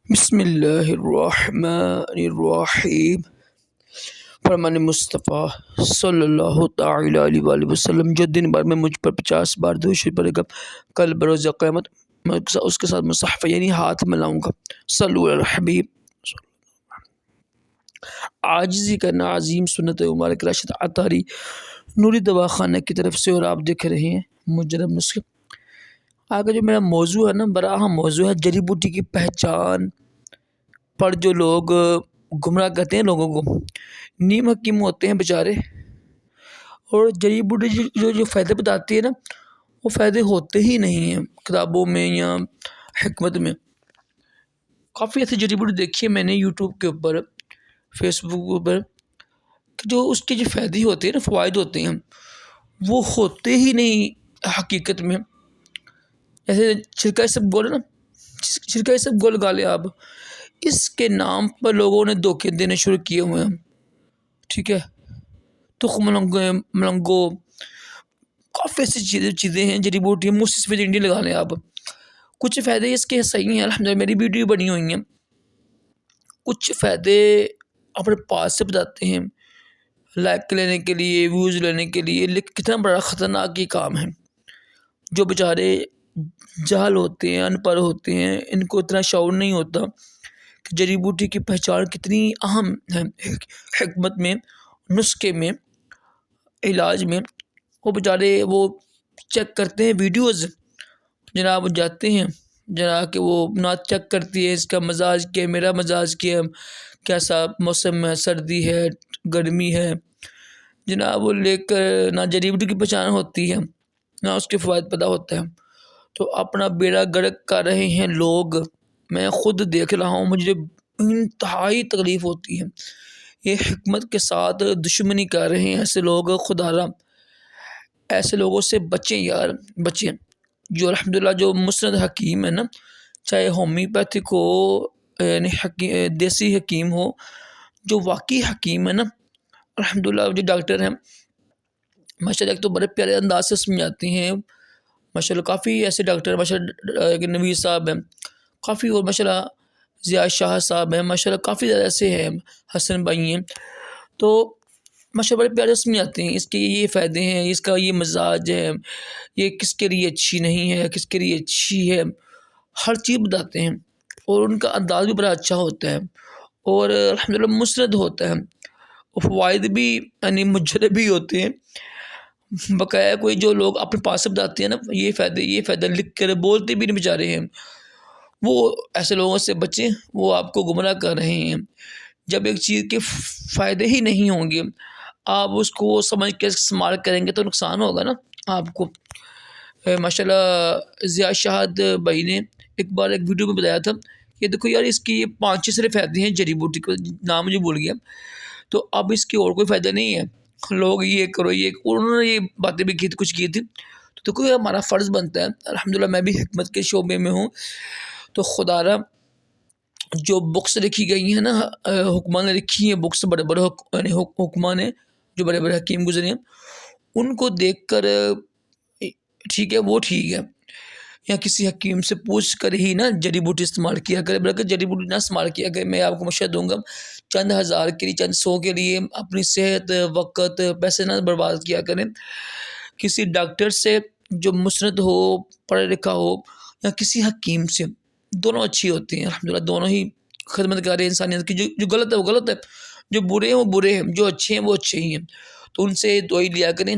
بسم اللہ الرحمن الرحیم۔ فرمان مصطفیٰ صلی اللہ تعالی علیہ وآلہ وسلم جو دن بھر میں مجھ پر 50 بار درود شریف پڑھے گا، کل بروز قیامت میں اس کے ساتھ مصحف یعنی ہاتھ ملاؤں گا۔ صلو علی الحبیب۔ عاجزی کرنا عظیم سنت مبارک راشد عطاری نوری دواخانہ کی طرف سے، اور آپ دیکھ رہے ہیں مجرب نسخے۔ آگے جو میرا موضوع ہے نا، بڑا اہم موضوع ہے، جڑی بوٹی کی پہچان پر جو لوگ گمراہ کرتے ہیں لوگوں کو۔ نیم حکیم ہوتے ہیں بیچارے، اور جڑی بوٹی جو فائدے بتاتی ہے نا، وہ فائدے ہوتے ہی نہیں ہیں کتابوں میں یا حکمت میں۔ کافی ایسی جڑی بوٹی دیکھی ہے میں نے یوٹیوب کے اوپر، فیس بک کے اوپر، کہ جو اس کے جو فائدے ہوتے ہیں نا، فوائد ہوتے ہیں، وہ ہوتے ہی نہیں حقیقت میں۔ جیسے چھلکا سب گول ہے نا، چھلکا سب گول گالے آپ، اس کے نام پر لوگوں نے دھوکے دینے شروع کیے ہوئے ہیں، ٹھیک ہے۔ تخم ملنگو، کافی ایسی چیزیں ہیں جڑی بوٹی، مفت ڈنڈی لگا لیں آپ۔ کچھ فائدے اس کے صحیح ہیں، الحمدللہ میری ویڈیو بنی ہوئی ہیں۔ کچھ فائدے اپنے پاس سے بتاتے ہیں لائک لینے کے لیے، ویوز لینے کے لیے، لیکن کتنا بڑا خطرناک یہ کام ہے۔ جو بیچارے جہل ہوتے ہیں، ان پڑھ ہوتے ہیں، ان کو اتنا شعور نہیں ہوتا کہ جڑی بوٹی کی پہچان کتنی اہم ہے حکمت میں، نسخے میں، علاج میں۔ وہ بیچارے وہ چیک کرتے ہیں ویڈیوز، جناب جاتے ہیں جناب کہ وہ نعت چیک کرتی ہے، اس کا مزاج کیا ہے، میرا مزاج کیا ہے، کیسا موسم ہے، سردی ہے، گرمی ہے، جناب وہ لے کر نہ جڑی بوٹی کی پہچان ہوتی ہے نہ اس کے فوائد پتہ ہوتا ہے، تو اپنا بیڑا گرک کر رہے ہیں لوگ۔ میں خود دیکھ رہا ہوں، مجھے انتہائی تکلیف ہوتی ہے۔ یہ حکمت کے ساتھ دشمنی کر رہے ہیں ایسے لوگ، خدا را ایسے لوگوں سے بچیں یار، بچیں۔ جو الحمدللہ جو مسند حکیم ہے نا، چاہے ہومیوپیتھک ہو یعنی دیسی حکیم ہو، جو واقعی حکیم ہے نا، الحمدللہ جو ڈاکٹر ہیں ماشاءاللہ، ایک تو بڑے پیارے انداز سے سمجھاتے ہیں ماشاءاللہ۔ کافی ایسے ڈاکٹر ہیں ماشاءاللہ، نویر صاحب ہیں کافی، اور ماشاءاللہ ضیاء شاہ صاحب ہیں ماشاءاللہ، کافی زیادہ ایسے ہیں، حسن بھائی ہیں، تو ماشاءاللہ بڑے پیارے سمجھاتے ہیں اس کے یہ فائدے ہیں، اس کا یہ مزاج ہے، یہ کس کے لیے اچھی نہیں ہے، کس کے لیے اچھی ہے، ہر چیز بتاتے ہیں، اور ان کا انداز بھی بڑا اچھا ہوتا ہے، اور الحمدللہ مسند ہوتا ہے، اور فوائد بھی یعنی مجرب بھی ہوتے ہیں بقایا۔ کوئی جو لوگ اپنے پاس سے بتاتے ہیں نا، یہ فائدہ لکھ کر بولتے بھی نہیں بیچارے ہیں، وہ ایسے لوگوں سے بچیں، وہ آپ کو گمراہ کر رہے ہیں۔ جب ایک چیز کے فائدے ہی نہیں ہوں گے، آپ اس کو سمجھ کے استعمال کریں گے تو نقصان ہوگا نا آپ کو۔ ماشاءاللہ ضیاء شاہد بھائی نے ایک بار ایک ویڈیو میں بتایا تھا کہ دیکھو یار، اس کی یہ 5 6 فائدے ہیں جڑی بوٹی کو، نام مجھے بھول گیا، تو اب اس کی اور کوئی فائدہ نہیں ہے۔ لوگ یہ کرو یہ، انہوں نے یہ باتیں بھی کی تھی، کچھ کی تھی، تو دیکھو یہ ہمارا فرض بنتا ہے، الحمدللہ میں بھی حکمت کے شعبے میں ہوں، تو خدا را جو بکس لکھی گئی ہیں نا، حکماں نے لکھی ہیں بکس، بڑے بڑے حکماں نے جو بڑے بڑے حکیم گزرے ہیں، ان کو دیکھ کر ٹھیک ہے وہ ٹھیک ہے، یا کسی حکیم سے پوچھ کر ہی نا جڑی بوٹی استعمال کیا کرے، بلکہ جڑی بوٹی نہ استعمال کیا کرے۔ میں آپ کو مشورہ دوں گا، چند ہزار کے لیے، چند 100 کے لیے اپنی صحت، وقت، پیسے نہ برباد کیا کریں۔ کسی ڈاکٹر سے جو مسند ہو، پڑھا لکھا ہو، یا کسی حکیم سے، دونوں اچھی ہوتی ہیں الحمدللہ، دونوں ہی خدمت گار انسانیت کی۔ جو غلط ہے وہ غلط ہے، جو برے ہیں وہ برے ہیں، جو اچھے ہیں وہ اچھے ہی ہیں، تو ان سے دعائی لیا کریں۔